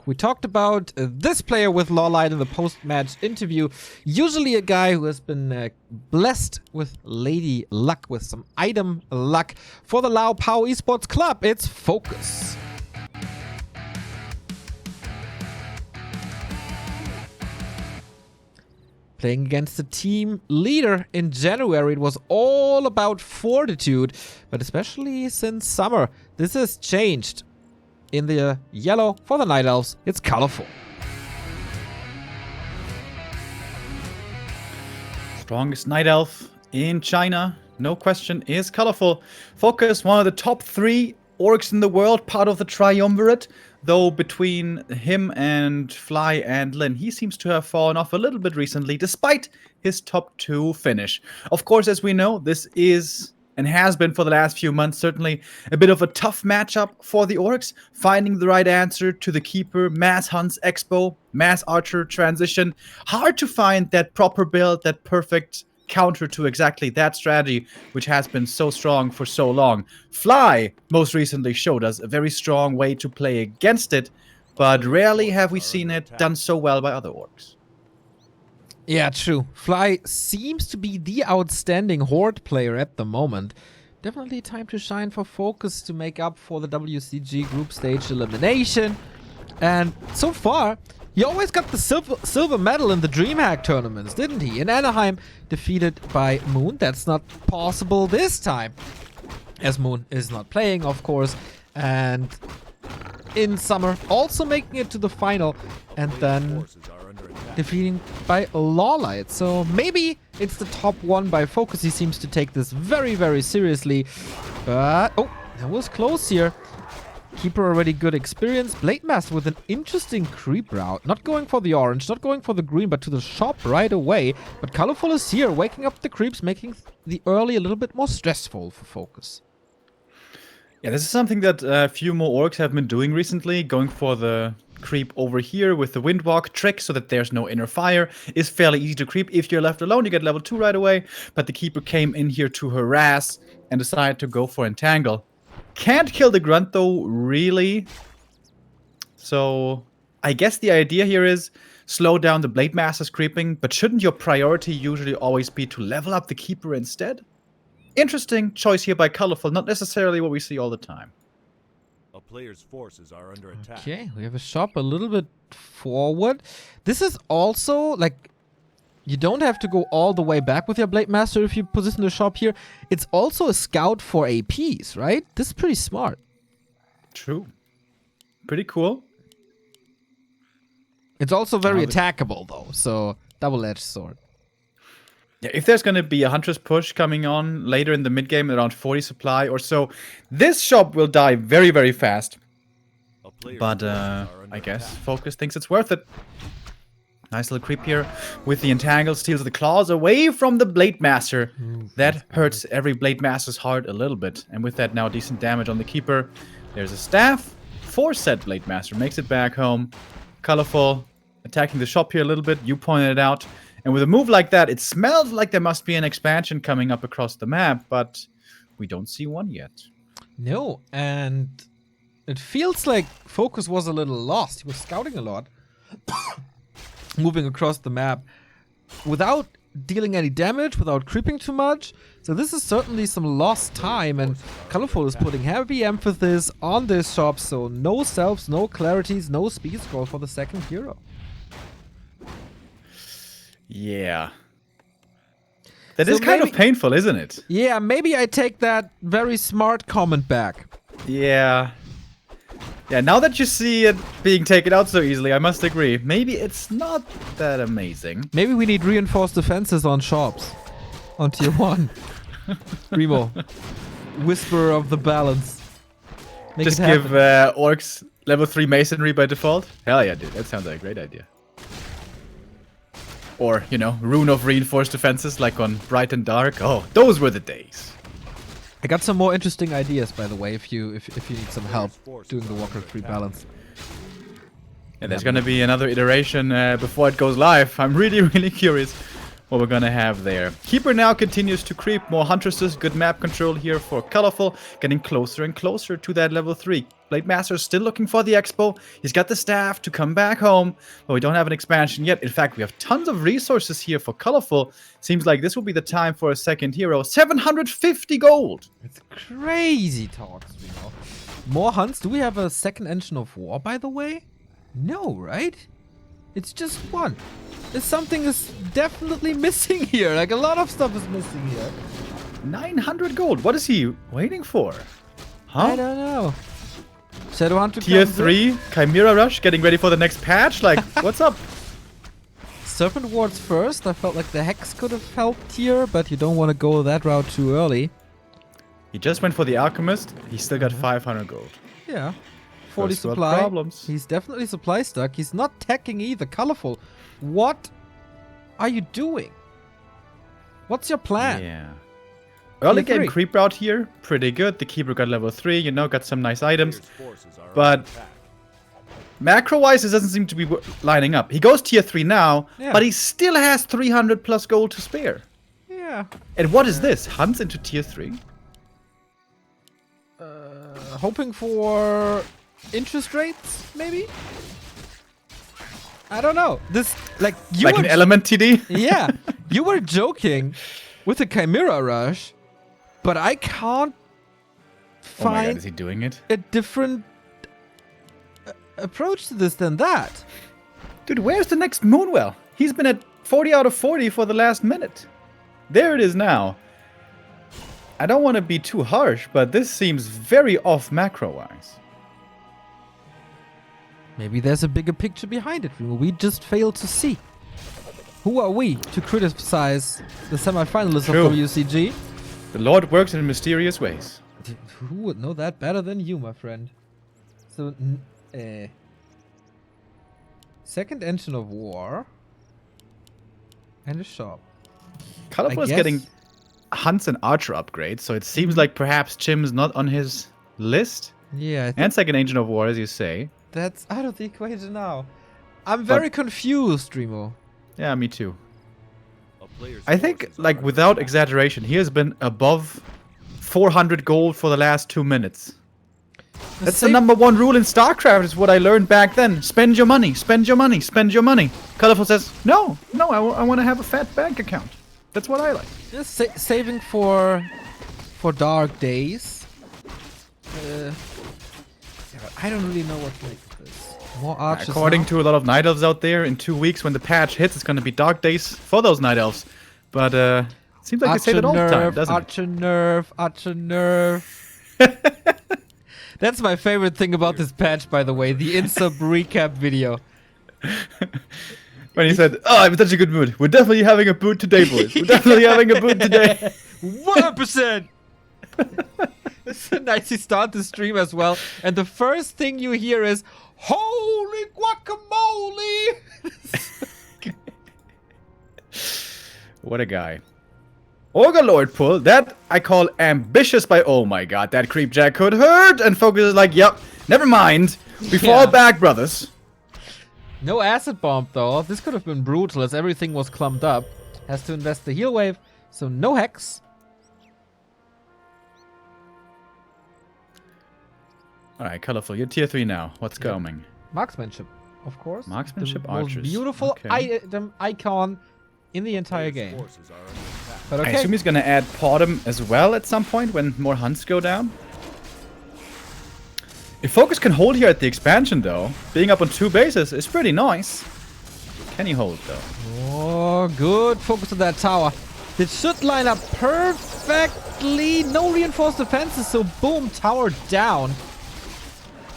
We talked about this player with Lawlight in the post-match interview. Usually a guy who has been blessed with lady luck, with some item luck. For the Lao Pao Esports Club, it's FoCuS. Playing against the team leader in January, it was all about fortitude, but especially since summer, this has changed. In the yellow for the Night Elves, it's colorful. Strongest Night Elf in China, no question, is colorful. FoCuS, one of the top 3 orcs in the world, part of the triumvirate. Though between him and Fly and Lin, he seems to have fallen off a little bit recently, despite his top 2 finish. Of course, as we know, this is, and has been for the last few months, certainly a bit of a tough matchup for the orcs. Finding the right answer to the Keeper, Mass Hunts Expo, Mass Archer transition. Hard to find that proper build, that perfect counter to exactly that strategy, which has been so strong for so long. Fly most recently showed us a very strong way to play against it, but rarely have we seen it done so well by other orcs. Yeah, true. Fly seems to be the outstanding Horde player at the moment. Definitely time to shine for FoCuS to make up for the WCG group stage elimination. And so far, he always got the silver medal in the DreamHack tournaments, didn't he? In Anaheim, defeated by Moon. That's not possible this time, as Moon is not playing, of course. And in summer, also making it to the final, and then defeating by Lawlight. So maybe it's the top 1 by FoCuS. He seems to take this very, very seriously. But, oh, that was close here. Keeper already good experience. Blade Master with an interesting creep route. Not going for the orange, not going for the green, but to the shop right away. But Colorful is here, waking up the creeps, making the early a little bit more stressful for FoCuS. Yeah, this is something that a few more orcs have been doing recently. Going for the creep over here with the Windwalk trick so that there's no inner fire. Is fairly easy to creep. If you're left alone, you get level 2 right away. But the Keeper came in here to harass and decided to go for Entangle. Can't kill the Grunt though, really. So I guess the idea here is slow down the Blade Master's creeping, but shouldn't your priority usually always be to level up the Keeper instead? Interesting choice here by Colorful, not necessarily what we see all the time. A player's forces are under attack. Okay, we have a shop a little bit forward. This is also like, you don't have to go all the way back with your Blade Master if you position the shop here. It's also a scout for APs, right? This is pretty smart. True. Pretty cool. It's also very attackable though, so double-edged sword. Yeah, if there's going to be a Huntress push coming on later in the mid-game, around 40 supply or so, this shop will die very, very fast. But I guess FoCuS thinks it's worth it. Nice little creep here with the Entangle, steals the claws away from the Blade Master. That hurts every Blade Master's heart a little bit. And with that now decent damage on the Keeper. There's a staff. 4-set Blade Master makes it back home. Colorful, attacking the shop here a little bit. You pointed it out. And with a move like that, it smells like there must be an expansion coming up across the map, but we don't see one yet. No, and it feels like FoCuS was a little lost. He was scouting a lot. Moving across the map without dealing any damage, without creeping too much. So this is certainly some lost time, and Colorful is putting heavy emphasis on this shop, so no selves, no clarities, no speed scroll for the second hero. Yeah. That is kind of painful, isn't it? Yeah, maybe I take that very smart comment back. Yeah. Yeah, now that you see it being taken out so easily, I must agree. Maybe it's not that amazing. Maybe we need reinforced defenses on shops. On tier 1. Remo. Whisper of the balance. Just give orcs level 3 masonry by default? Hell yeah, dude. That sounds like a great idea. Or, you know, rune of reinforced defenses like on Bright and Dark. Oh, those were the days. I got some more interesting ideas, by the way, if you need some help doing the Warcraft 3 balance. And there's gonna be another iteration before it goes live. I'm really, really curious what we're gonna have there. Keeper now continues to creep. More Huntresses, good map control here for Colorful. Getting closer and closer to that level 3. Blade Master is still looking for the Expo. He's got the staff to come back home, but we don't have an expansion yet. In fact, we have tons of resources here for Colorful. Seems like this will be the time for a second hero. 750 gold! It's crazy talks, you know. More hunts. Do we have a second engine of war, by the way? No, right? It's just one. Something is definitely missing here. Like, a lot of stuff is missing here. 900 gold. What is he waiting for? Huh? I don't know. Shadowhunter Tier comes 3, Chimera Rush, getting ready for the next patch? Like, what's up? Serpent Wards first. I felt like the Hex could have helped here, but you don't want to go that route too early. He just went for the Alchemist. He still got 500 gold. Yeah. 40 First world supply. problems. He's definitely supply stuck. He's not teching either. Colorful. What are you doing? What's your plan? Yeah. Early Tier game 3. creep route here, pretty good. The Keeper got level 3, you know, got some nice items. Players' forces are But under attack. macro-wise, it doesn't seem to be lining up. He goes tier 3 now, Yeah. but he still has 300 plus gold to spare. Yeah. And what is this? Hunts into tier 3? Hoping for interest rates, maybe? I don't know. This, like, you Like were an element TD? yeah, you were joking with the Chimera Rush, but I can't Oh my god, find is he doing it? a different approach to this than that. Dude, where's the next Moonwell? He's been at 40 out of 40 for the last minute. There it is now. I don't want to be too harsh, but this seems very off macro-wise. Maybe there's a bigger picture behind it. We just failed to see. Who are we to criticize the semifinalists True. of WCG? The Lord works in mysterious ways. Who would know that better than you, my friend? So, second engine of war and a shop. Colorful is guess- getting hunts and archer upgrades, so it seems like perhaps Chim's not on his list. Yeah, I think And second Agent of War, as you say. that's out of the equation now. I'm very confused, Remo. Yeah, me too. A player's I think, forces are like, under without attack. exaggeration, he has been above 400 gold for the last 2 minutes. That's the number one rule in StarCraft, is what I learned back then. Spend your money, spend your money, spend your money. Colorful says, no, I want to have a fat bank account. That's what I like. Just saving for dark days. Yeah, but I don't really know what to make of this. More archers. According now? to a lot of Night Elves out there, in 2 weeks when the patch hits, it's going to be dark days for those Night Elves. But seems like they say that all the time, doesn't it? Archer nerf, Archer nerf. That's my favorite thing about this patch, by the way. The in-sub recap video. When he said, oh, I'm in such a good mood. We're definitely having a boot today, boys. We're definitely having a boot today. 100%! It's a nice start to stream as well. And the first thing you hear is, holy guacamole! What a guy. Ogre Lord pull, that I call ambitious by, oh my god, that creep jack could hurt. And FoCuS is like, yep, never mind. We fall back, brothers. No acid bomb though. This could have been brutal as everything was clumped up. Has to invest the heal wave, so no hex. Alright, Colorful, you're tier 3 now. What's coming? Marksmanship, of course. Marksmanship, the most archers. beautiful Okay. item icon in the entire Players' game. forces are under attack. But I okay. assume he's gonna add Podem as well at some point when more hunts go down. If FoCuS can hold here at the expansion though, being up on 2 bases is pretty nice. Can he hold though? Oh, good focus on that tower. It should line up perfectly. No reinforced defenses, so boom, tower down.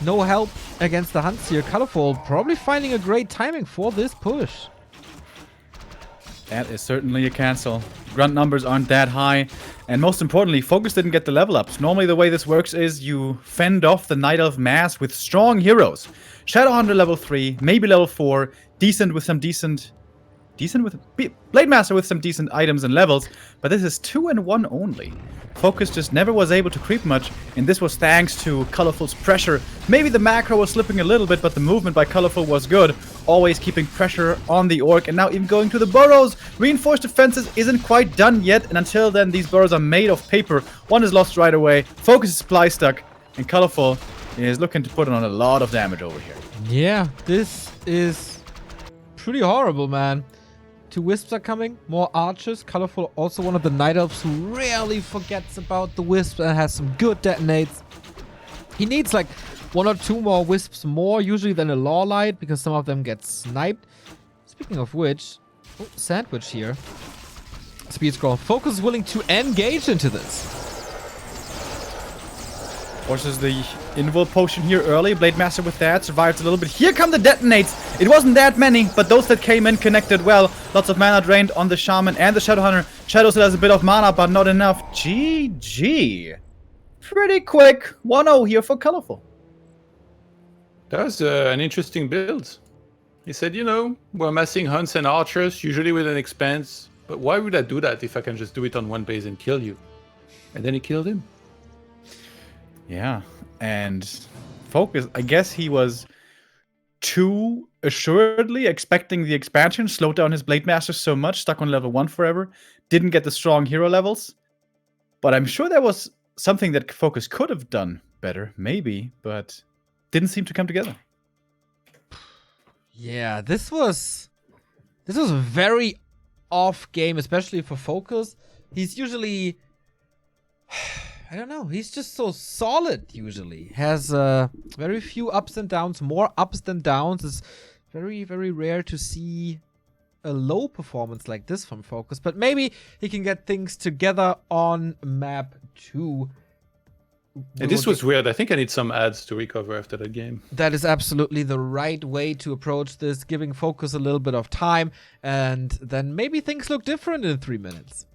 No help against the hunts here. Colorful probably finding a great timing for this push. That is certainly a cancel. Grunt numbers aren't that high. And most importantly, FoCuS didn't get the level ups. Normally the way this works is you fend off the Night Elf mass with strong heroes. Shadowhunter level 3, maybe level 4, decent with Blade Master with some decent items and levels, but this is 2 and 1 only. FoCuS just never was able to creep much, and this was thanks to Colorful's pressure. Maybe the macro was slipping a little bit, but the movement by Colorful was good, always keeping pressure on the Orc, and now even going to the burrows. Reinforced defenses isn't quite done yet, and until then these burrows are made of paper. One is lost right away, FoCuS is supply stuck, and Colorful is looking to put on a lot of damage over here. Yeah, this is pretty horrible, man. 2 wisps are coming, more archers. Colorful, also one of the Night Elves who rarely forgets about the wisps and has some good detonates. He needs like 1 or 2 more wisps more usually than a Law Light because some of them get sniped. Speaking of which, sandwich here. Speed scroll. FoCuS is willing to engage into this. Forces the invul potion here early. Blade Master with that survives a little bit. Here come the detonates. It wasn't that many, but those that came in connected well. Lots of mana drained on the Shaman and the Shadow Hunter. Shadow still has a bit of mana, but not enough. GG. Pretty quick. 1-0 here for Colorful. That was an interesting build. He said, you know, we're amassing hunts and archers, usually with an expanse. But why would I do that if I can just do it on one base and kill you? And then he killed him. Yeah, and FoCuS, I guess he was too assuredly expecting the expansion, slowed down his Blade Master so much, stuck on level 1 forever, didn't get the strong hero levels. But I'm sure there was something that FoCuS could have done better, maybe, but didn't seem to come together. Yeah, this was a very off game, especially for FoCuS. He's usually, I don't know, he's just so solid usually. Has very few ups and downs, more ups than downs. It's very, very rare to see a low performance like this from FoCuS. But maybe he can get things together on map 2. And this was weird. I think I need some ads to recover after that game. That is absolutely the right way to approach this, giving FoCuS a little bit of time, and then maybe things look different in 3 minutes.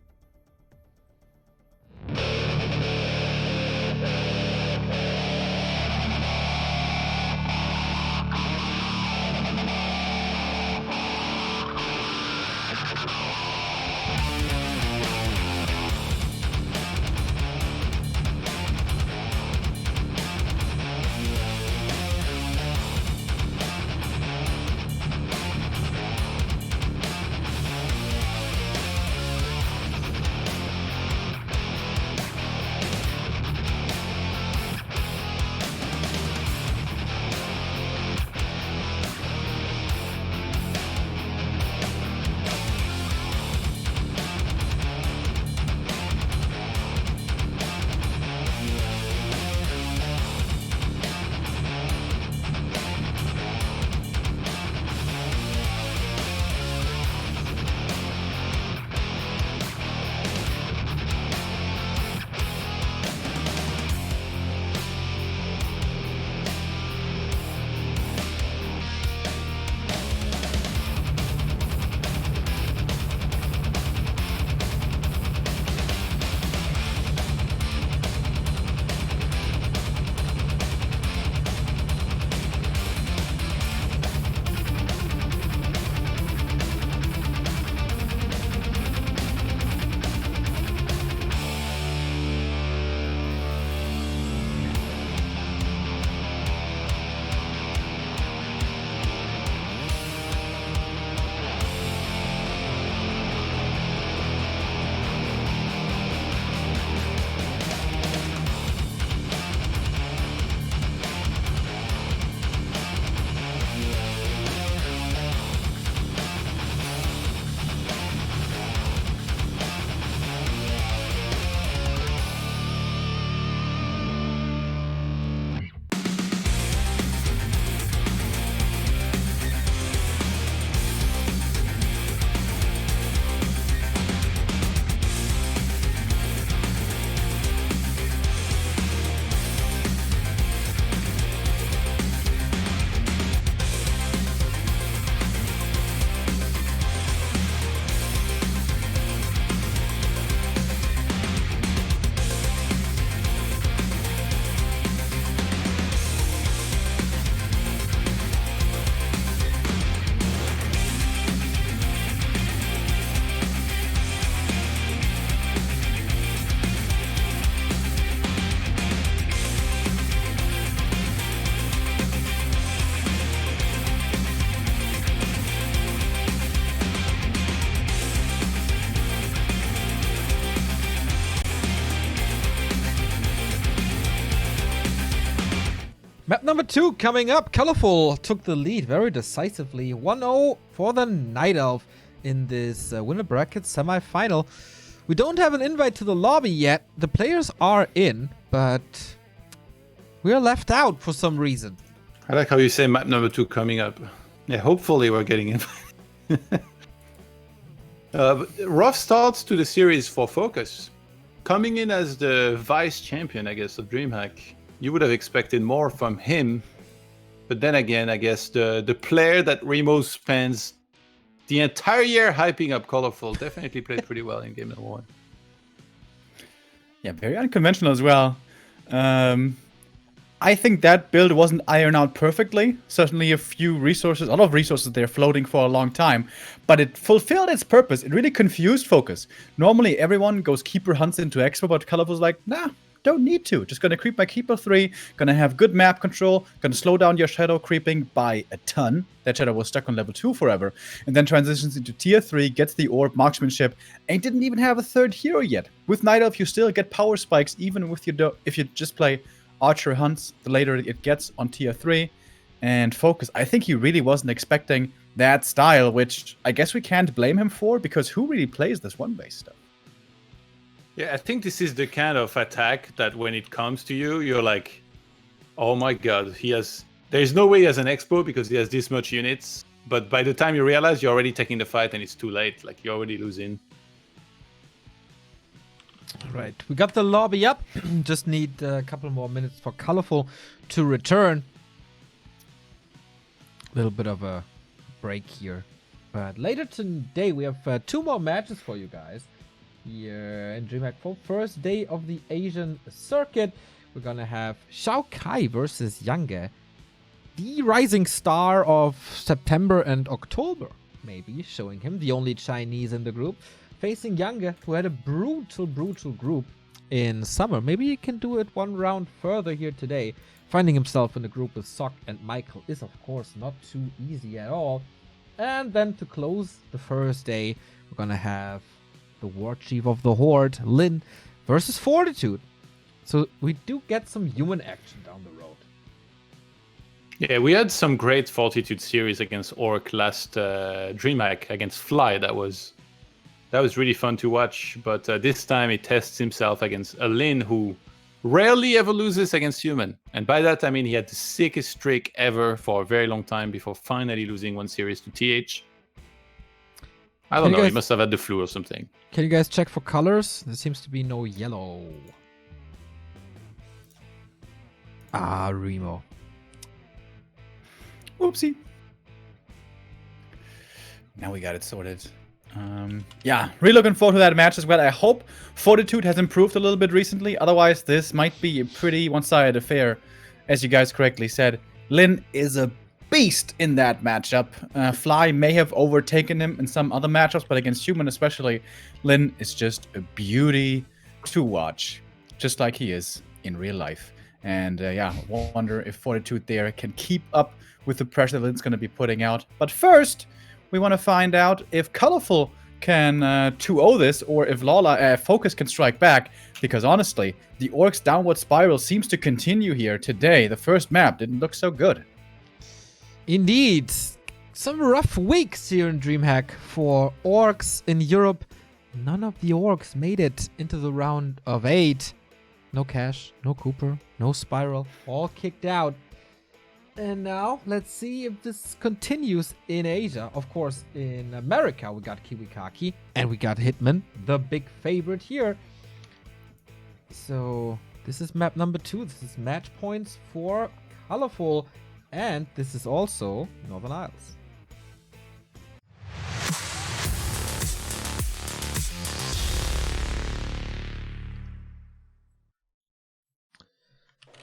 Map number 2 coming up. Colorful took the lead very decisively. 1-0 for the Night Elf in this winner bracket semi-final. We don't have an invite to the lobby yet. The players are in, but we're left out for some reason. I like how you say map number 2 coming up. Yeah, hopefully we're getting in. Rough starts to the series for FoCuS. Coming in as the vice champion, I guess, of DreamHack. You would have expected more from him. But then again, I guess the player that Remo spends the entire year hyping up Colorful definitely played pretty well in game number 1. Yeah, very unconventional as well. I think that build wasn't ironed out perfectly. Certainly a lot of resources there floating for a long time. But it fulfilled its purpose. It really confused FoCuS. Normally everyone goes Keeper hunts into Expo, but Colorful's like, nah, don't need to. Just gonna creep my Keeper 3, gonna have good map control, gonna slow down your Shadow creeping by a ton. That Shadow was stuck on level 2 forever. And then transitions into tier 3, gets the Orb, marksmanship, and didn't even have a third hero yet. With Night Elf, you still get power spikes, even with if you just play Archer hunts, the later it gets on tier 3. And FoCuS, I think he really wasn't expecting that style, which I guess we can't blame him for, because who really plays this one-base stuff? Yeah, I think this is the kind of attack that when it comes to you, you're like, oh my god, there's no way he has an Expo because he has this much units. But by the time you realize, you're already taking the fight and it's too late. Like, you're already losing. Right, we got the lobby up. Just need a couple more minutes for Colorful to return. A little bit of a break here. But later today, we have 2 more matches for you guys here in DreamHack for first day of the Asian circuit. We're gonna have Shao Kai versus Yange, the rising star of September and October, maybe, showing him the only Chinese in the group, facing Yange, who had a brutal group in summer. Maybe he can do it one round further here today. Finding himself in the group with Sok and Michael is, of course, not too easy at all. And then to close the first day, we're gonna have the War Chief of the Horde, Lin, versus Fortitude. So we do get some human action down the road. Yeah, we had some great Fortitude series against Orc last DreamHack against Fly. That was really fun to watch. But this time he tests himself against a Lin who rarely ever loses against human. And by that I mean he had the sickest streak ever for a very long time before finally losing one series to TH. I don't know, he must have had the flu or something. Can you guys check for colors? There seems to be no yellow. Ah, Remo. Whoopsie. Now we got it sorted. Yeah, really looking forward to that match as well. I hope Fortitude has improved a little bit recently. Otherwise, this might be a pretty one-sided affair, as you guys correctly said. Lin is a beast in that matchup. Fly may have overtaken him in some other matchups, but against human especially, Lin is just a beauty to watch, just like he is in real life. And yeah, wonder if Fortitude there can keep up with the pressure that Lin's going to be putting out. But first, we want to find out if Colorful can 2-0 this, or if FoCuS can strike back. Because honestly, the Orcs' downward spiral seems to continue here today. The first map didn't look so good. Indeed. Some rough weeks here in DreamHack for Orcs in Europe. None of the Orcs made it into the round of 8. No Cash, no Cooper, no Spiral, all kicked out. And now, let's see if this continues in Asia. Of course, in America, we got Kiwikaki and we got Hitman, the big favorite here. So, this is map number 2. This is match points for Colorful. And this is also Northern Isles.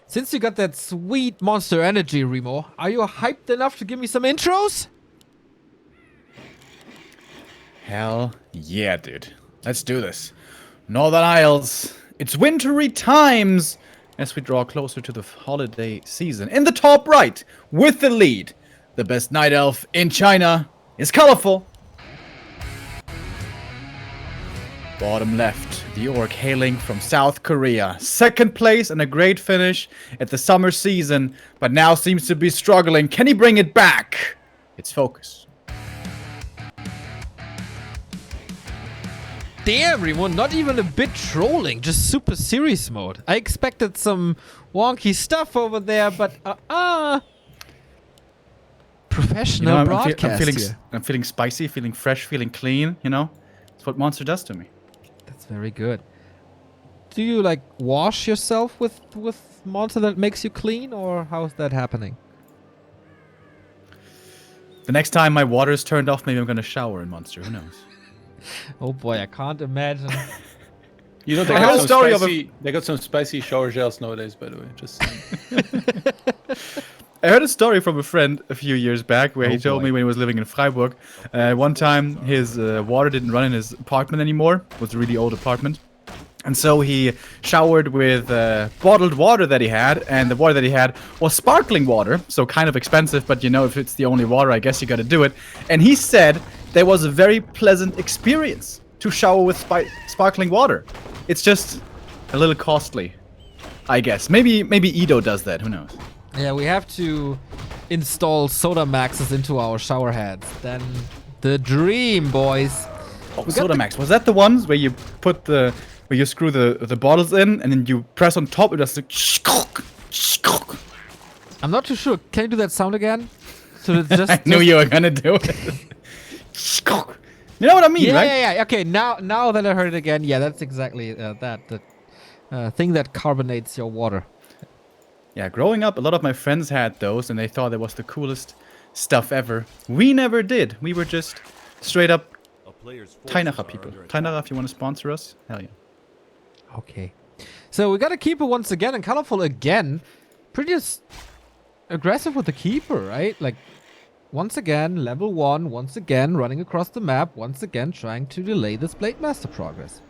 Since you got that sweet Monster Energy, Remo, are you hyped enough to give me some intros? Hell yeah, dude. Let's do this. Northern Isles, it's wintry times as we draw closer to the holiday season. In the top right, with the lead, the best Night Elf in China is Colorful. Bottom left, the Orc hailing from South Korea. Second place and a great finish at the summer season, but now seems to be struggling. Can he bring it back? It's FoCuS. Damn, everyone, not even a bit trolling, just super serious mode. I expected some wonky stuff over there, but professional broadcast I'm feeling spicy, feeling fresh, feeling clean, you know? That's what Monster does to me. That's very good. Do you like wash yourself with Monster that makes you clean, or how's that happening? The next time my water is turned off, maybe I'm gonna shower in Monster, who knows? Oh boy, I can't imagine. You know, they got some spicy shower gels nowadays, by the way. Just saying. I heard a story from a friend a few years back where he told me when he was living in Freiburg, one time his water didn't run in his apartment anymore. It was a really old apartment. And so he showered with bottled water that he had, and the water that he had was sparkling water, so kind of expensive, but you know, if it's the only water, I guess you gotta do it. And he said there was a very pleasant experience to shower with sparkling water. It's just a little costly, I guess. Maybe Edo does that, who knows? Yeah, we have to install Soda Maxes into our shower heads. Then the dream, boys. Oh, Soda Max, was that the ones where you put where you screw the bottles in and then you press on top, it does the I'm not too sure. Can you do that sound again? So it's just I knew you were gonna do it. You know what I mean, right? Yeah. Okay, now that I heard it again, yeah, that's exactly the thing that carbonates your water. Yeah, growing up, a lot of my friends had those, and they thought it was the coolest stuff ever. We never did. We were just straight up Tainacha people. Tainacha, if you want to sponsor us, hell yeah. Okay. So we got a keeper once again, and colorful again. Pretty aggressive with the keeper, right? Like, once again, level 1, once again, running across the map, once again, trying to delay this Blade Master progress.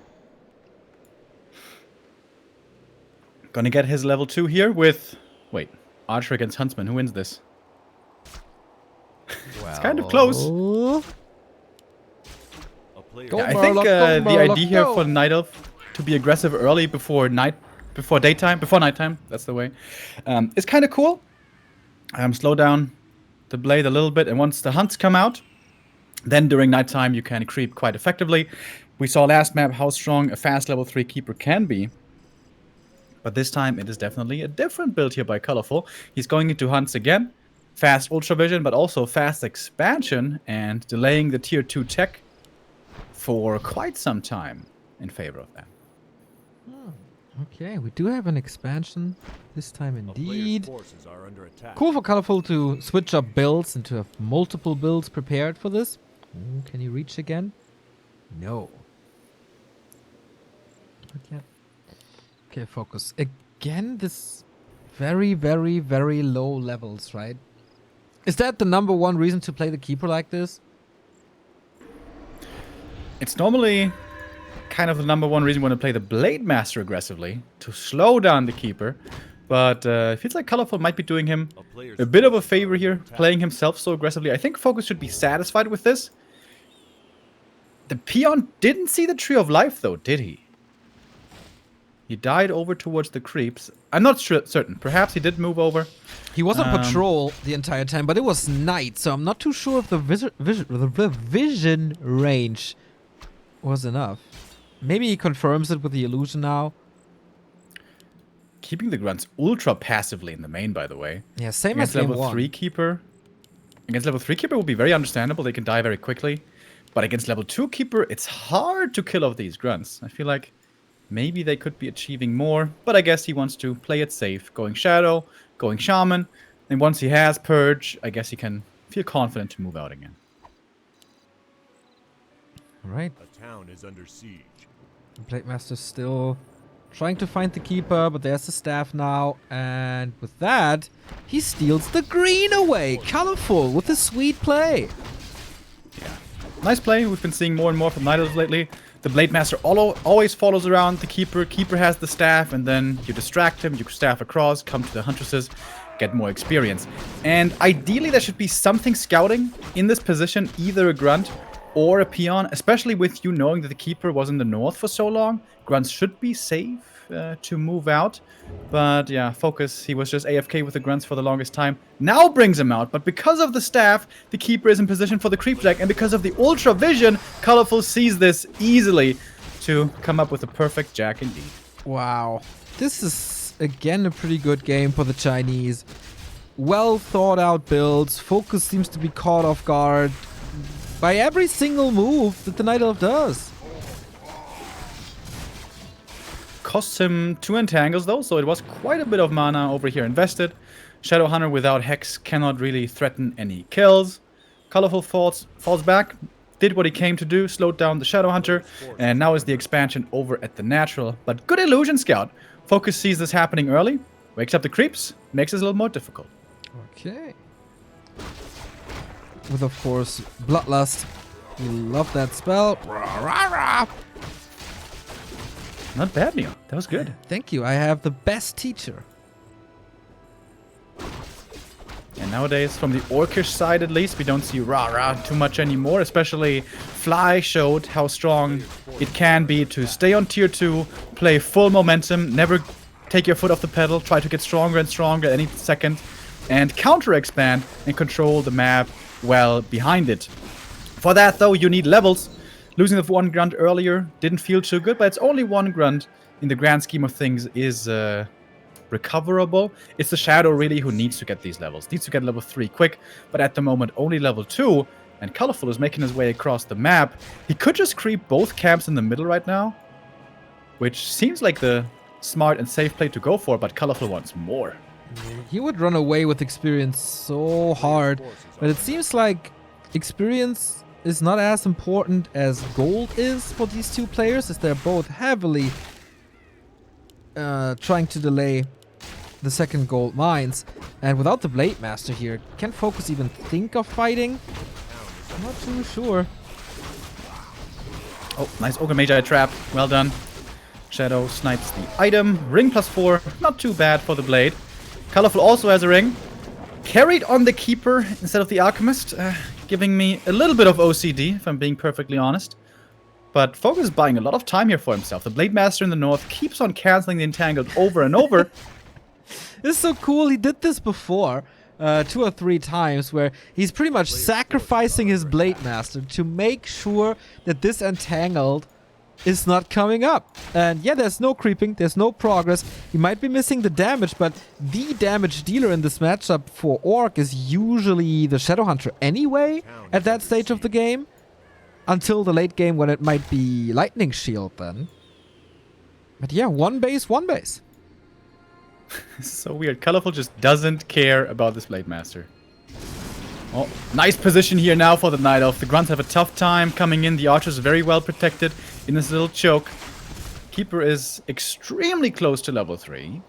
Gonna get his level 2 here with... Wait, Archer against Huntsman. Who wins this? Well, it's kind of close. Go, I think the idea here for Night Elf to be aggressive early before nighttime, that's the way, is kind of cool. Slow down the blade a little bit, and once the hunts come out, then during nighttime you can creep quite effectively. We saw last map how strong a fast level 3 keeper can be. But this time, it is definitely a different build here by Colorful. He's going into hunts again. Fast Ultra Vision, but also fast expansion, and delaying the tier 2 tech for quite some time in favor of that. Okay, we do have an expansion this time indeed. Cool for Colorful to switch up builds and to have multiple builds prepared for this. Ooh, can he reach again? No. Not yet. Okay, FoCuS. Again, this very, very, very low levels, right? Is that the number one reason to play the keeper like this? It's normally kind of the number one reason you want to play the Blade Master aggressively, to slow down the keeper. But it feels like Colorful might be doing him a bit of a favor here, playing himself so aggressively. I think FoCuS should be satisfied with this. The peon didn't see the Tree of Life, though, did he? He died over towards the creeps. I'm not certain. Perhaps he did move over. He was on patrol the entire time, but it was night, so I'm not too sure if the vision range was enough. Maybe he confirms it with the illusion now. Keeping the grunts ultra passively in the main, by the way. Yeah, same against as level 3 keeper. Against level 3 keeper will be very understandable. They can die very quickly. But against level 2 keeper, it's hard to kill off these grunts. I feel like maybe they could be achieving more, but I guess he wants to play it safe. Going Shadow, going Shaman, and once he has Purge, I guess he can feel confident to move out again. Alright. A town is under siege. Blade Master's still trying to find the keeper, but there's the staff now, and with that, he steals the green away. Colorful with a sweet play. Yeah. Nice play. We've been seeing more and more from Night Elves lately. The Blade Master always follows around the Keeper. Keeper has the staff, and then you distract him, you staff across, come to the Huntresses, get more experience. And ideally, there should be something scouting in this position, either a Grunt or a peon, especially with you knowing that the keeper was in the north for so long. Grunts should be safe to move out. But yeah, FoCuS, he was just AFK with the grunts for the longest time. Now brings him out, but because of the staff, the keeper is in position for the creep jack, and because of the ultra vision, Colorful sees this easily to come up with a perfect jack indeed. Wow. This is, again, a pretty good game for the Chinese. Well thought out builds. FoCuS seems to be caught off guard by every single move that the Night Elf does. Costs him 2 entangles though, so it was quite a bit of mana over here invested. Shadowhunter without Hex cannot really threaten any kills. Colorful falls back, did what he came to do, slowed down the Shadowhunter, and now is the expansion over at the natural. But good illusion scout. FoCuS sees this happening early, wakes up the creeps, makes this a little more difficult. Okay. With, of course, Bloodlust. We love that spell. Rah, rah, rah. Not bad, Neil. That was good. Thank you. I have the best teacher. And nowadays, from the Orcish side at least, we don't see rah-rah too much anymore. Especially Fly showed how strong it can be to stay on tier 2, play full momentum, never take your foot off the pedal, try to get stronger and stronger any second, and counter-expand and control the map well behind it. For that, though, you need levels. Losing the 1 grunt earlier didn't feel too good, but it's only 1 grunt in the grand scheme of things is recoverable. It's the Shadow really who needs to get these levels. Needs to get level 3 quick, but at the moment only level 2. And Colorful is making his way across the map. He could just creep both camps in the middle right now, which seems like the smart and safe play to go for, but Colorful wants more. He would run away with experience so hard, but it seems like experience is not as important as gold is for these two players, as they're both heavily trying to delay the second gold mines. And without the Blade Master here, can FoCuS even think of fighting? I'm not too sure. Oh, nice Ogre Magi trap. Well done. Shadow snipes the item. Ring +4. Not too bad for the Blade. Colorful also has a ring. Carried on the Keeper instead of the Alchemist. Giving me a little bit of OCD, if I'm being perfectly honest. But FoCuS is buying a lot of time here for himself. The Blade Master in the north keeps on canceling the Entangled over and over. This is so cool. He did this before 2 or 3 times, where he's pretty much sacrificing his Blade Master to make sure that this Entangled is not coming up. And yeah, there's no creeping, there's no progress. He might be missing the damage, but the damage dealer in this matchup for Orc is usually the Shadowhunter anyway at that stage of the game. Until the late game when it might be Lightning Shield then. But yeah, 1 base, 1 base. This is so weird. Colorful just doesn't care about this Blade Master. Oh, nice position here now for the Night Elf. The Grunts have a tough time coming in. The Archer's very well protected in this little choke. Keeper is extremely close to level 3.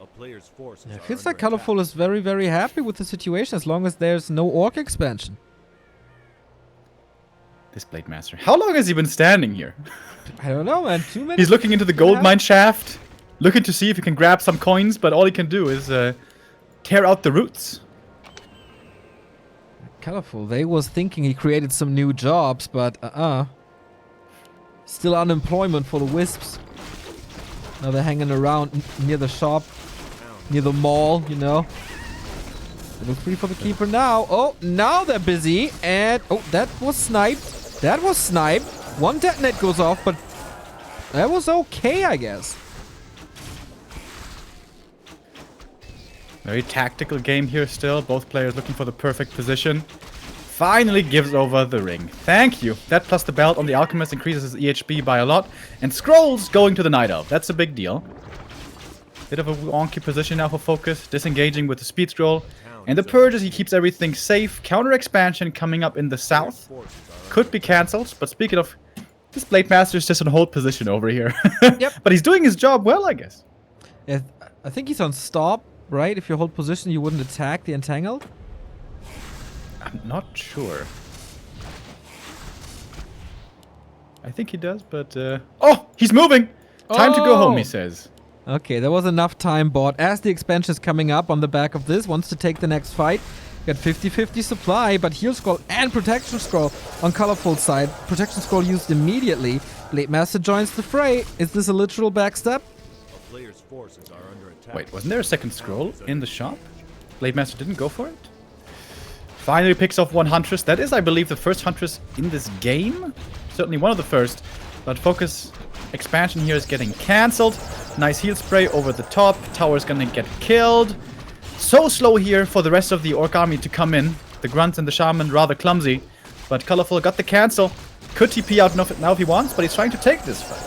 A player's forces Yeah, it are feels under like Colorful is very, very happy with the situation as long as there's no Orc expansion. This Blade Master. How long has he been standing here? I don't know, man. 2 minutes? He's looking into the gold mine shaft, looking to see if he can grab some coins, but all he can do is tear out the roots. Colorful. They was thinking he created some new jobs, but still unemployment for the Wisps. Now they're hanging around near the shop, near the mall, you know. Level 3 for the Keeper now. Oh, now they're busy. And, oh, that was sniped. That was sniped. 1 detonate goes off, but that was okay, I guess. Very tactical game here still. Both players looking for the perfect position. Finally gives over the ring. Thank you. That plus the belt on the Alchemist increases his EHB by a lot. And Scrolls going to the Night Elf. That's a big deal. Bit of a wonky position now for FoCuS. Disengaging with the Speed Scroll. And the Purges, he keeps everything safe. Counter expansion coming up in the south. Could be cancelled. But speaking of, this Blade Master is just in hold position over here. Yep. But he's doing his job well, I guess. Yeah, I think he's on stop, right? If you hold position, you wouldn't attack the Entangled. I'm not sure. I think he does, but... Oh! He's moving! Time to go home, he says. Okay, there was enough time bought. As the expansion is coming up on the back of this, wants to take the next fight. Got 50-50 supply, but heal scroll and protection scroll on Colorful's side. Protection scroll used immediately. Blade Master joins the fray. Is this a literal backstep? A player's forces are under attack. Wait, wasn't there a second scroll in the shop? Blade Master didn't go for it? Finally picks off one Huntress. That is, I believe, the first Huntress in this game. Certainly one of the first. But FoCuS expansion here is getting cancelled. Nice heal spray over the top. Tower's gonna get killed. So slow here for the rest of the Orc army to come in. The Grunts and the Shaman rather clumsy. But Colorful got the cancel. Could TP out now if he wants, but he's trying to take this fight.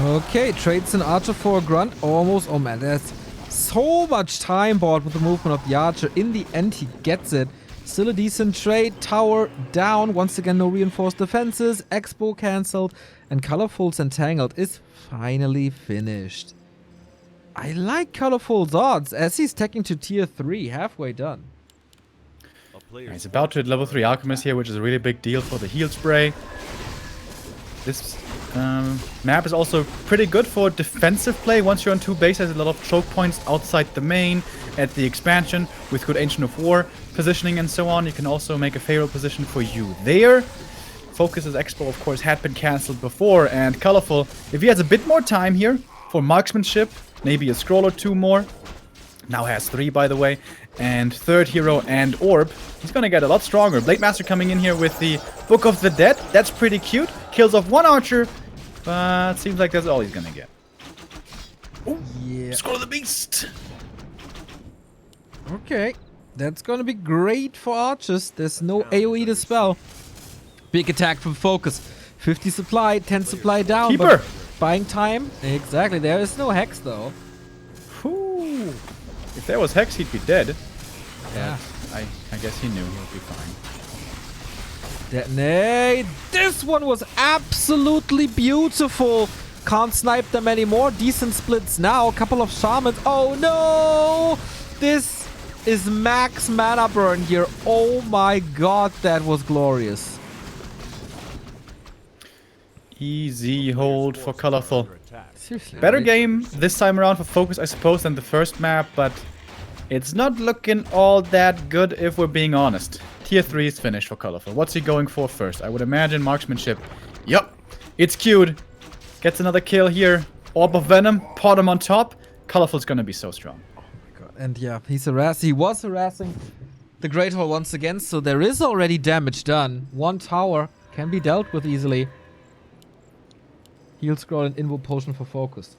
Okay, trades an Archer for a Grunt. Almost. Oh man, there's so much time bought with the movement of the Archer. In the end, he gets it. Still a decent trade. Tower down. Once again, no reinforced defenses. Expo cancelled. And Colorful's Entangled is finally finished. I like Colorful's odds as he's taking to tier 3. Halfway done. A player's He's about to hit level 3 Alchemist here, which is a really big deal for the heal spray. This map is also pretty good for defensive play. Once you're on 2 base, there's a lot of choke points outside the main at the expansion with good Ancient of War positioning and so on. You can also make a favorable position for you there. FoCuS's Expo, of course, had been cancelled before, and Colorful, if he has a bit more time here for marksmanship, maybe a scroll or 2 more, now has 3 by the way, and third hero and orb, he's gonna get a lot stronger. Blade Master coming in here with the Book of the Dead, that's pretty cute. Kills off 1 archer, but seems like that's all he's gonna get. Ooh, Yeah. Scroll of the Beast! Okay. That's gonna be great for archers. There's no AoE to spell. Big attack from FoCuS. 50 supply, 10 supply down. Keeper! But buying time. Exactly. There is no hex though. Whew. If there was Hex, he'd be dead. Yeah. I guess he knew he would be fine. Detonate. This one was absolutely beautiful. Can't snipe them anymore. Decent splits now. A couple of shamans. Oh no! This is max mana burn here. Oh my god, that was glorious. Easy hold for Colorful. under attack. Seriously. Better right? game this time around for FoCuS, I suppose, than the first map, but it's not looking all that good if we're being honest. Tier 3 is finished for Colorful. What's he going for first? I would imagine marksmanship. Yup, it's cute. Gets another kill here. Orb of Venom, pot him on top. Colorful's gonna be so strong. And yeah, he was harassing the Great Hall once again, so there is already damage done. 1 tower can be dealt with easily. Heal scroll and invo potion for FoCuS.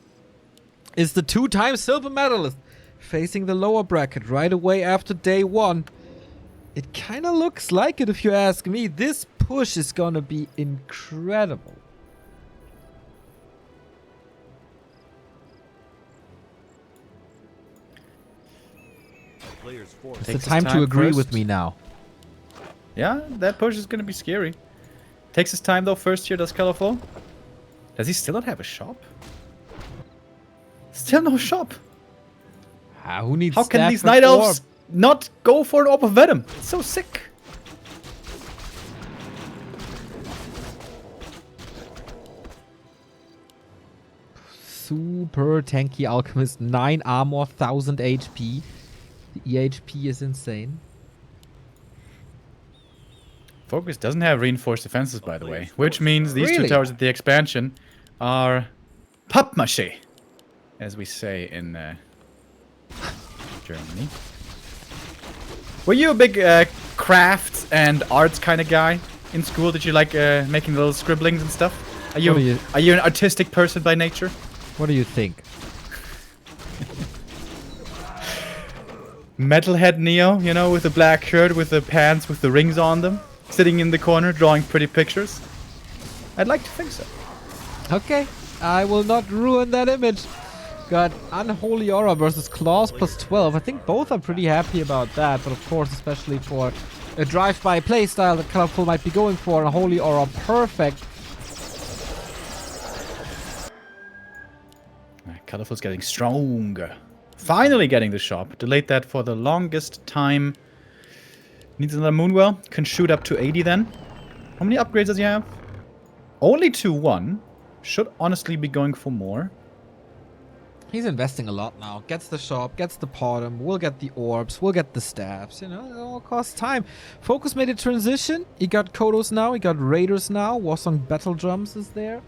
Is the 2-time silver medalist facing the lower bracket right away after day 1? It kind of looks like it if you ask me. This push is gonna be incredible. A player's force It's the Takes his time to time agree first. with me now. Yeah, that push is gonna be scary. Takes his time though, first here does Colorful. Does he still not have a shop? Still no shop. Who needs How can staff these with Night Elves orb? not go for an Orb of Venom? It's so sick. Super tanky Alchemist, 9 armor, 1000 HP. The EHP is insane. FoCuS doesn't have reinforced defenses, by the way, which means these Really? 2 towers at the expansion are papier-mâché, as we say in Germany. Were you a big crafts and arts kind of guy in school? Did you like making little scribblings and stuff? Are you an artistic person by nature? What do you think? Metalhead Neo, you know, with the black shirt, with the pants, with the rings on them, sitting in the corner drawing pretty pictures? I'd like to think so. Okay, I will not ruin that image. Got Unholy Aura versus Claws plus 12. I think both are pretty happy about that, but of course, especially for a drive-by playstyle that Colorful might be going for, Unholy Aura perfect. Colorful's getting stronger. Finally getting the shop. Delayed that for the longest time. Needs another Moonwell. Can shoot up to 80 then. How many upgrades does he have? Only 2-1. Should honestly be going for more. He's investing a lot now. Gets the shop, gets the bottom, we'll get the orbs, we'll get the staffs. You know, it all costs time. FoCuS made a transition. He got Kodos now, he got Raiders now. Warsong Battle Drums is there.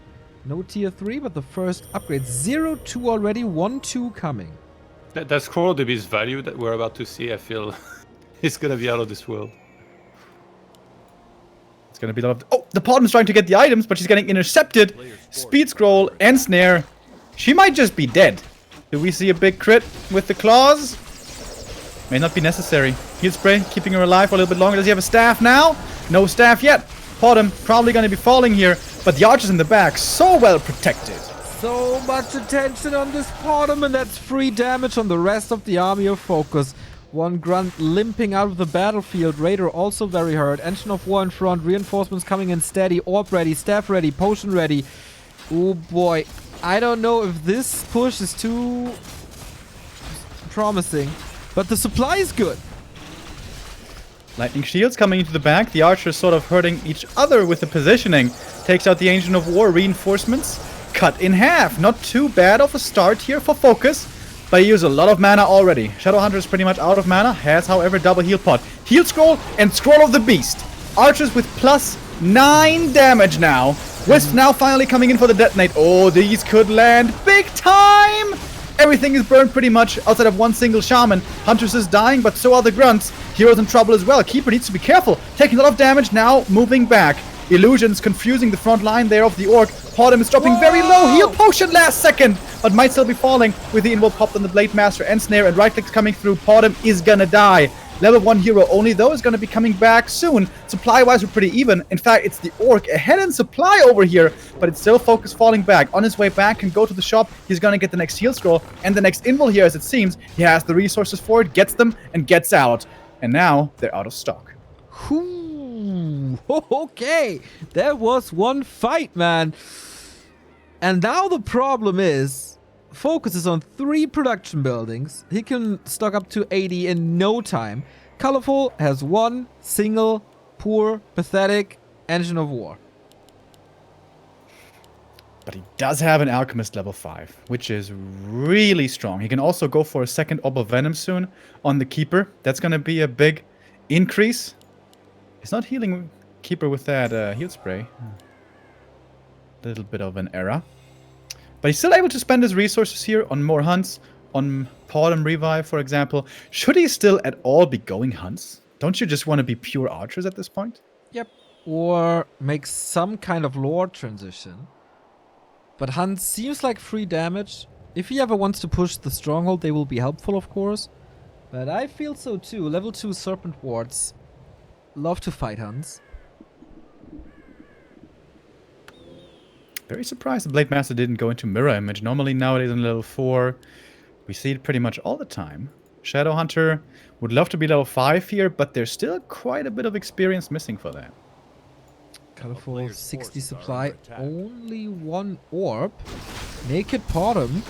No tier 3, but the first upgrade. 0-2 already, 1-2 coming. That scroll to his value that we're about to see, I feel it's gonna be out of this world. It's gonna be a lot of... Oh, the bottom is trying to get the items, but she's getting intercepted. Speed scroll and snare. She might just be dead. Do we see a big crit with the claws? May not be necessary. Heal spray, keeping her alive for a little bit longer. Does he have a staff now? No staff yet. Bottom probably going to be falling here, but the archers in the back so well protected. So much attention on this bottom, and that's free damage on the rest of the army of FoCuS. One grunt limping out of the battlefield. Raider also very hurt. Engine of War in front. Reinforcements coming in steady. Orb ready. Staff ready. Potion ready. Oh boy. I don't know if this push is too promising, but the supply is good. Lightning shields coming into the back. The archers sort of hurting each other with the positioning. Takes out the Engine of War. Reinforcements cut in half. Not too bad of a start here for FoCuS, but he used a lot of mana already. Shadowhunter is pretty much out of mana. Has, however, double heal pot. Heal scroll and Scroll of the Beast. Archers with +9 damage now. Wisp now finally coming in for the detonate. Oh, these could land big time! Everything is burned pretty much outside of one single shaman. Huntress is dying, but so are the grunts. Hero's in trouble as well. Keeper needs to be careful. Taking a lot of damage now, moving back. Illusions confusing the front line there of the orc. Podem is dropping very low. Heal potion last second, but might still be falling with the invul popped on the Blade Master and Snare, and right clicks coming through. Podem is gonna die. Level 1 hero only, though, is going to be coming back soon. Supply-wise, we're pretty even. In fact, it's the Orc ahead in supply over here, but it's still FoCuS falling back. On his way back, can go to the shop. He's going to get the next heal scroll and the next invul here, as it seems. He has the resources for it, gets them, and gets out. And now, they're out of stock. Ooh, okay, there was one fight, man. And now the problem is, FoCuS is on 3 production buildings. He can stock up to 80 in no time. Colorful has 1 single, poor, pathetic Engine of War. But he does have an Alchemist level 5, which is really strong. He can also go for a second Orb of Venom soon on the Keeper. That's going to be a big increase. He's not healing Keeper with that heal spray. Little bit of an error. But he's still able to spend his resources here on more hunts, on Podem Revive, for example. Should he still at all be going hunts? Don't you just want to be pure archers at this point? Yep. Or make some kind of lore transition. But hunts seems like free damage. If he ever wants to push the stronghold, they will be helpful, of course. But I feel so too. Level 2 Serpent Wards love to fight hunts. Very surprised the Blade Master didn't go into Mirror Image. Normally nowadays on level 4, we see it pretty much all the time. Shadowhunter would love to be level 5 here, but there's still quite a bit of experience missing for that. Colorful 60 supply, only 1 orb. Naked Podem.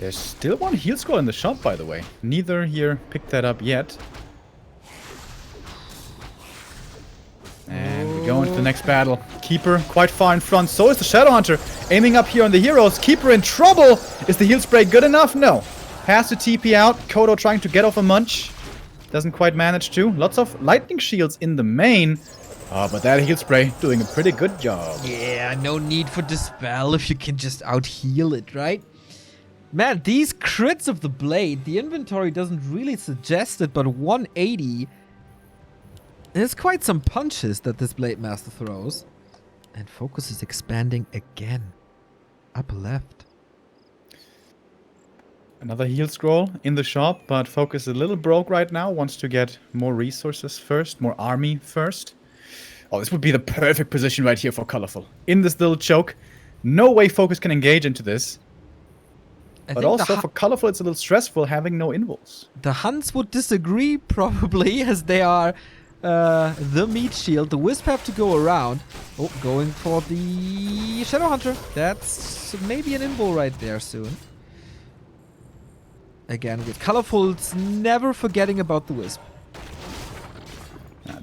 There's still 1 heal scroll in the shop, by the way. Neither here picked that up yet. And we go into the next battle. Keeper quite far in front. So is the Shadowhunter. Aiming up here on the heroes. Keeper in trouble. Is the heal spray good enough? No. Has to TP out. Kodo trying to get off a munch. Doesn't quite manage to. Lots of lightning shields in the main. But that heal spray doing a pretty good job. Yeah, no need for Dispel if you can just out-heal it, right? Man, these crits of the blade, the inventory doesn't really suggest it, but 180... There's quite some punches that this Blade Master throws. And FoCuS is expanding again. Upper left. Another heal scroll in the shop, but FoCuS is a little broke right now. Wants to get more resources first, more army first. Oh, this would be the perfect position right here for Colorful. In this little choke. No way FoCuS can engage into this. But also for Colorful, it's a little stressful having no invuls. The Hunts would disagree, probably, as they are... the meat shield. The Wisp have to go around. Oh, going for the Shadowhunter. That's maybe an invul right there soon. Again, with Colorful, it's never forgetting about the Wisp.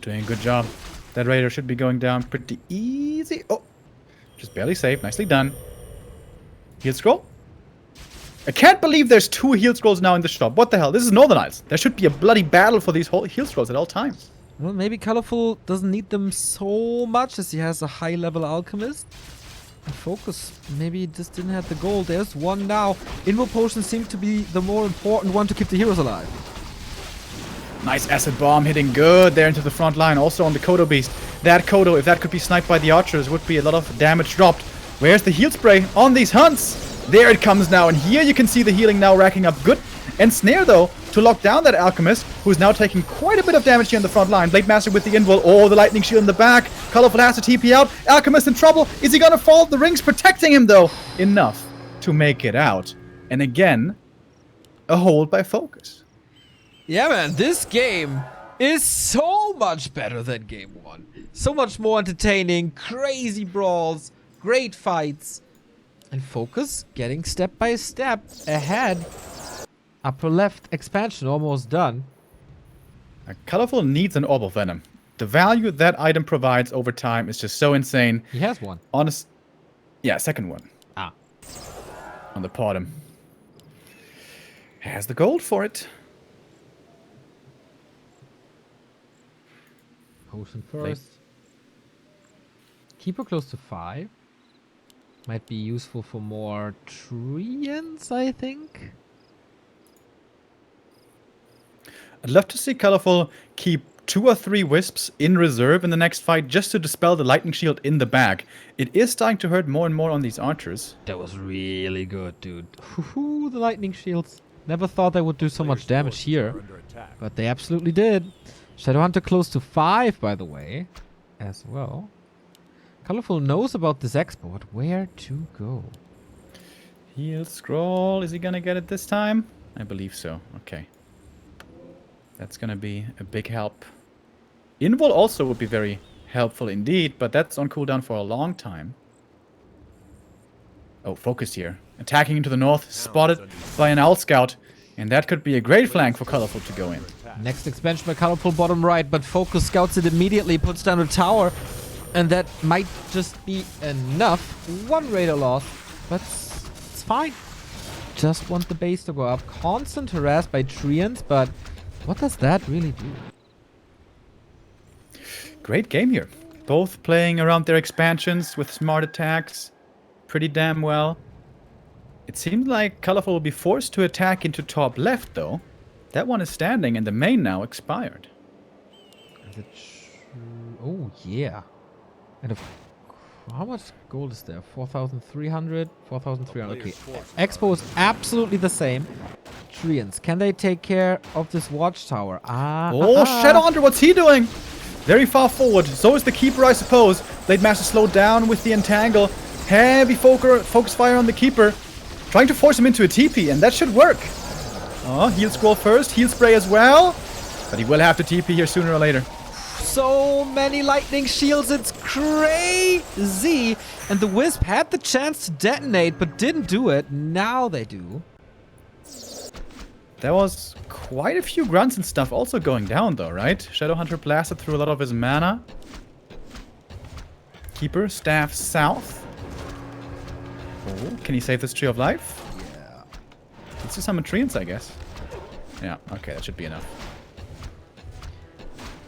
Doing a good job. That Raider should be going down pretty easy. Oh, Just barely safe. Nicely done. Heal scroll. I can't believe there's 2 heal scrolls now in the shop. What the hell? This is Northern Isles. There should be a bloody battle for these whole heal scrolls at all times. Well, maybe Colorful doesn't need them so much as he has a high-level alchemist. And FoCuS maybe just didn't have the gold. There's one now. Invo potions seem to be the more important one to keep the heroes alive. Nice acid bomb hitting good there into the front line. Also on the Kodo beast. That Kodo, if that could be sniped by the archers, would be a lot of damage dropped. Where's the heal spray on these hunts? There it comes now. And here you can see the healing now racking up good. And Snare, though, to lock down that Alchemist, who's now taking quite a bit of damage here in the front line. Blade Master with the invul. Oh, the Lightning Shield in the back. Colorful has to TP out. Alchemist in trouble. Is he gonna fall? The ring's protecting him, though. Enough to make it out. And again, a hold by FoCuS. Yeah, man, this game is so much better than game 1. So much more entertaining, crazy brawls, great fights, and FoCuS getting step by step ahead. Upper left expansion almost done. Colorful needs an Orb of Venom. The value that item provides over time is just so insane. He has one. Honest. Yeah, second one. Ah. On the bottom. Has the gold for it. Potion first. Keep her close to 5. Might be useful for more treants, I think. I'd love to see Colorful keep 2 or 3 wisps in reserve in the next fight just to dispel the lightning shield in the back. It is starting to hurt more and more on these archers. That was really good, dude. Ooh, the lightning shields. Never thought they would do so much damage here, but they absolutely did. Shadowhunter close to 5, by the way, as well. Colorful knows about this expo, but where to go? Heal scroll. Is he gonna get it this time? I believe so. Okay. That's gonna be a big help. Invul also would be very helpful indeed, but that's on cooldown for a long time. Oh, FoCuS here. Attacking into the north, spotted by an Owl Scout. And that could be a great flank for Colorful to go in. Next expansion by Colorful bottom right, but FoCuS scouts it immediately, puts down a tower. And that might just be enough. 1 raider loss, but it's fine. Just want the base to go up. Constant harassed by treants, but what does that really do? Great game here. Both playing around their expansions with smart attacks. Pretty damn well. It seems like Colorful will be forced to attack into top left, though. That one is standing, and the main now expired. Is it oh, yeah. And how much gold is there? 4,300? 4,300. Okay. Expo is absolutely the same. Treants, can they take care of this watchtower? Shadowhunter, what's he doing? Very far forward. So is the Keeper, I suppose. Blade Master slowed down with the Entangle. Heavy focus fire on the Keeper. Trying to force him into a TP, and that should work. Oh, heal scroll first. Heal spray as well. But he will have to TP here sooner or later. So many lightning shields, it's crazy. And the Wisp had the chance to detonate, but didn't do it. Now they do. There was quite a few grunts and stuff also going down, though, right? Shadowhunter blasted through a lot of his mana. Keeper, staff south. Oh, can he save this Tree of Life? Yeah. Let's do summon treants, I guess. Yeah, okay, that should be enough.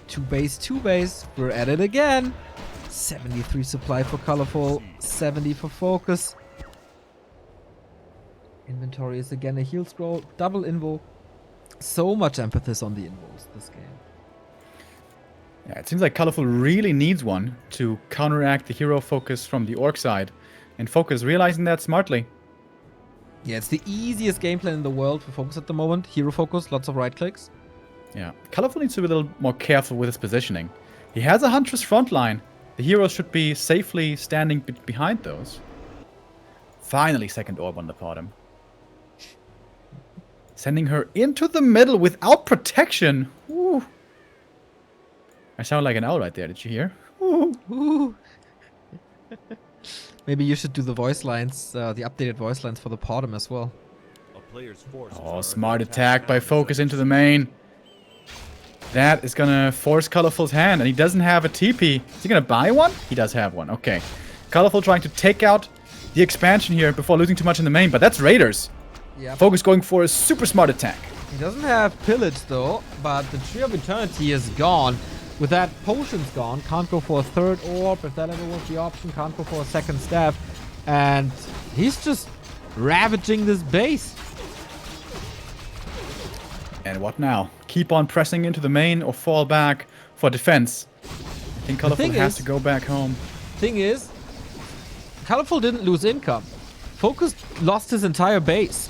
2 base. We're at it again. 73 supply for Colorful, 70 for FoCuS. Inventory is again a heal scroll, double invo. So much emphasis on the invos this game. Yeah, it seems like Colorful really needs one to counteract the hero focus from the orc side. And FoCuS realizing that smartly. Yeah, it's the easiest gameplay in the world for FoCuS at the moment. Hero focus, lots of right clicks. Yeah, Colorful needs to be a little more careful with his positioning. He has a Huntress front line. The heroes should be safely standing behind those. Finally, second orb on the bottom. Sending her into the middle without protection. Ooh. I sound like an owl right there, did you hear? Ooh. Ooh. Maybe you should do the voice lines, the updated voice lines for the bottom as well. Oh, smart attack by FoCuS into the main. That is gonna force Colorful's hand, and he doesn't have a TP. Is he gonna buy one? He does have one, okay. Colorful trying to take out the expansion here before losing too much in the main, but that's Raiders. Yep. FoCuS going for a super smart attack. He doesn't have Pillage though, but the Tree of Eternity is gone. With that, Potion's gone. Can't go for a third orb if that ever was the option. Can't go for a second staff. And he's just ravaging this base. And what now? Keep on pressing into the main or fall back for defense? I think Colorful has to go back home. Thing is, Colorful didn't lose income. FoCuS lost his entire base.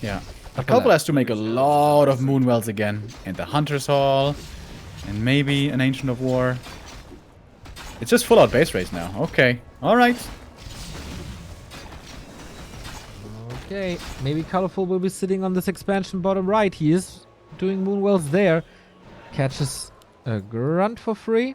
Yeah. But Colorful has to make a lot of Moonwells again. And the Hunter's Hall. And maybe an Ancient of War. It's just full out base race now. Okay. Alright. Okay, maybe Colorful will be sitting on this expansion bottom right. He is doing Moonwells there. Catches a Grunt for free.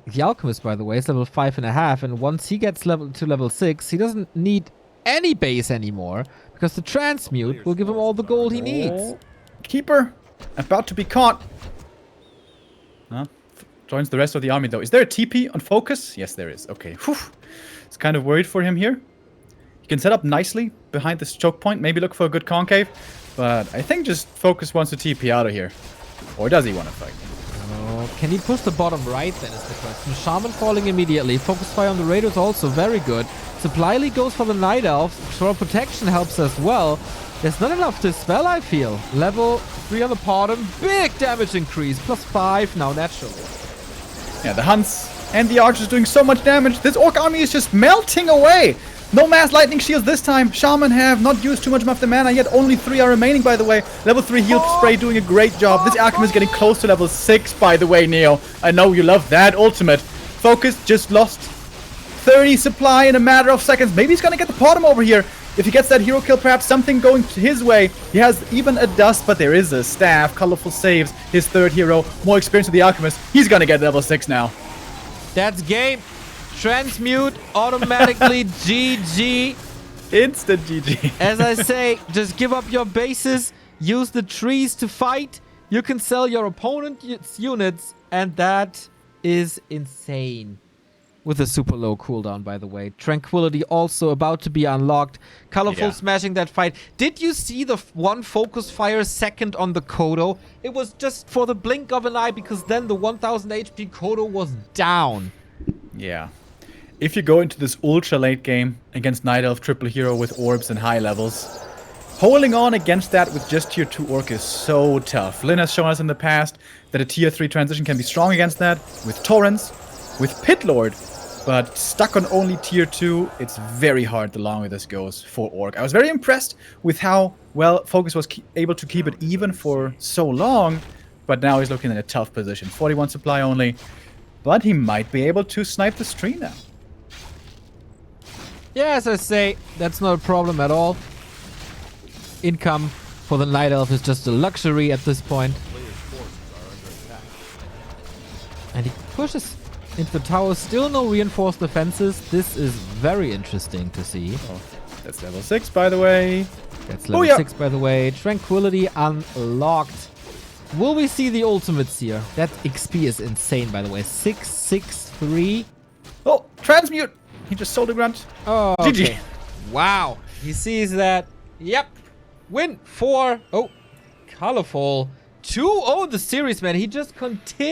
The Alchemist, by the way, is level 5.5. And once he gets to level 6, he doesn't need any base anymore. Because the Transmute will give him all the gold he needs. Keeper, about to be caught. Huh? Joins the rest of the army, though. Is there a TP on FoCuS? Yes, there is. Okay. Whew. It's kind of worried for him here. He can set up nicely behind this choke point. Maybe look for a good concave. But I think just FoCuS wants to TP out of here. Or does he want to fight? Oh, can he push the bottom right then is the question. Shaman falling immediately. Focus fire on the Raiders also very good. Supply League goes for the Night Elf. Throw protection helps as well. There's not enough to spell, I feel. Level 3 on the bottom. Big damage increase. +5 now naturally. Yeah, the Hunts and the Archers doing so much damage. This Orc army is just melting away. No mass lightning shields this time. Shaman have not used too much of the mana yet. Only 3 are remaining, by the way. Level 3 heal spray doing a great job. This Alchemist is getting close to level 6, by the way, Neo. I know you love that ultimate. FoCuS just lost 30 supply in a matter of seconds. Maybe he's gonna get the bottom over here. If he gets that hero kill, perhaps something going his way. He has even a dust, but there is a staff. Colorful saves his third hero. More experience with the Alchemist. He's gonna get level 6 now. That's game. Transmute automatically. GG. Instant GG. As I say, just give up your bases. Use the trees to fight. You can sell your opponent's units. And that is insane. With a super low cooldown, by the way. Tranquility also about to be unlocked. Colorful smashing that fight. Did you see the one FoCuS fire second on the Kodo? It was just for the blink of an eye because then the 1000 HP Kodo was down. Yeah. If you go into this ultra late game against Night Elf triple hero with orbs and high levels, holding on against that with just tier 2 orc is so tough. Lynn has shown us in the past that a tier 3 transition can be strong against that with Torrents, with Pit Lord, but stuck on only tier 2, it's very hard the longer this goes for orc. I was very impressed with how well FoCuS was able to keep it even for so long, but now he's looking in a tough position. 41 supply only, but he might be able to snipe this tree now. Yeah, as I say, that's not a problem at all. Income for the Night Elf is just a luxury at this point. And he pushes into the tower. Still no reinforced defenses. This is very interesting to see. Oh, that's level 6, by the way. That's level 6, by the way. Tranquility unlocked. Will we see the ultimates here? That XP is insane, by the way. 663. Oh, Transmute! He just sold a grunt. Oh, GG. okay. Wow. He sees that. Yep. Win 4. Oh, Colorful. 2-0 the series, man. He just continues.